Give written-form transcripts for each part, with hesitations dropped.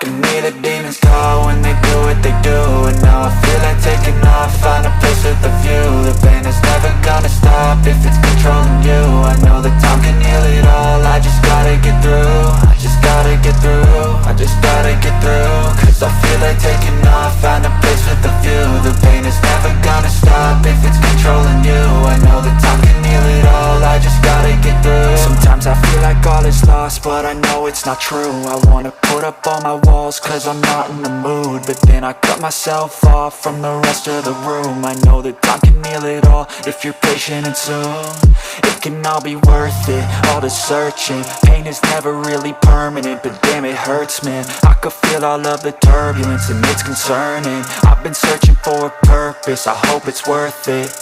can hear the demons call when they do what they do. And now I feel like taking off, find a place with a view. The pain is never gonna stop if it's controlling you. I know that time can heal it all, I just gotta get through. I just gotta get through, I just gotta get through. Cause I feel like taking off, find a place with a view. The pain is never gonna stop if it's controlling you. I know that time can heal it all, I just gotta get through. Sometimes I feel like all is lost, but I know it's not true. I wanna put up all my walls cause I'm not in the mood, but then I cut myself off from the rest of the room. I know that time can heal it all if you're patient and soon it can all be worth it, all the searching. Pain is never really permanent, but damn it hurts, man. I could feel all of the turbulence and it's concerning. I've been searching for a purpose, I hope it's worth it.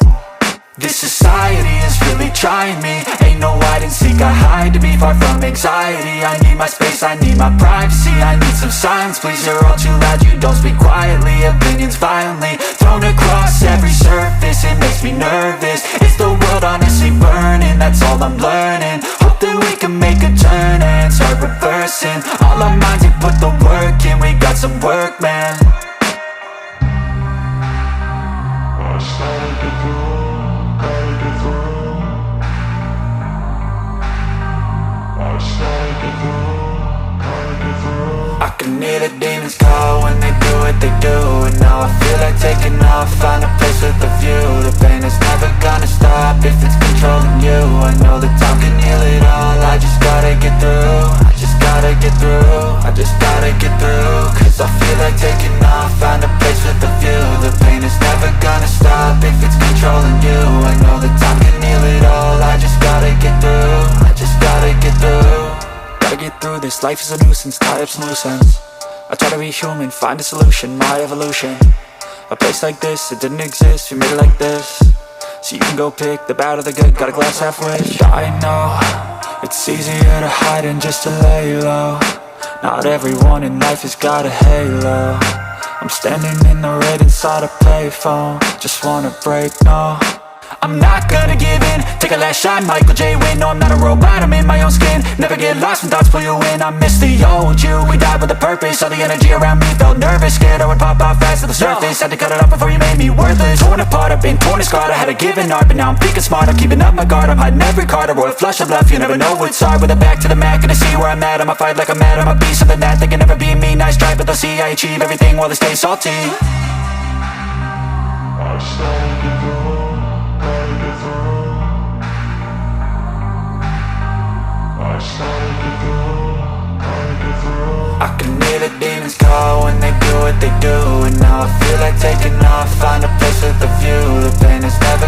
This society is really trying me. Ain't no hide and seek, I hide to be far from anxiety. I need my space, I need my privacy. I need some silence, please, you're all too loud. You don't speak quietly, opinions violently thrown across every surface. It makes me nervous, is the world honestly burning? That's all I'm learning. Hope that we can make a turn and start reversing all our minds and put the work in. We got some work, man. I started to grow. I can hear the demons call when they do what they do. And now I feel like taking off, find a place with a view. The pain is never gonna stop if it's controlling you. I know that time can heal it all, I just gotta get through. I just gotta get through, I just gotta get through. Cause I feel like taking off, find a place with a view. The pain is never gonna stop if it's controlling you. I know that time can heal it all, I just gotta get through. I just gotta get through. Gotta get through this, life is a nuisance, tie up some loose ends. I try to be human, find a solution, my evolution. A place like this, it didn't exist, we made it like this. So you can go pick the bad or the good, got a glass half wish. I know, it's easier to hide than just to lay low. Not everyone in life has got a halo. I'm standing in the red inside a payphone, just wanna break, no. I'm not gonna give in, take a last shot, Michael J. Win. No, I'm not a robot, I'm in my own skin. Never get lost when thoughts pull you in. I miss the old you, we died with a purpose. All the energy around me felt nervous, scared I would pop off fast to the surface. Had to cut it off before you made me worthless. Torn apart, I've been torn and scarred. I had a given art, but now I'm thinking smart. I'm keeping up my guard, I'm hiding every card. A royal flush of love, you never know what's hard. With a back to the mat, gonna see where I'm at. I'ma fight like I'm mad, I'm a beast of the net. They can never be me, nice try, but they'll see I achieve everything while they stay salty. I started to grow. I can hear the demons call when they do what they do. And now I feel like taking off, find a place with a view. The pain is never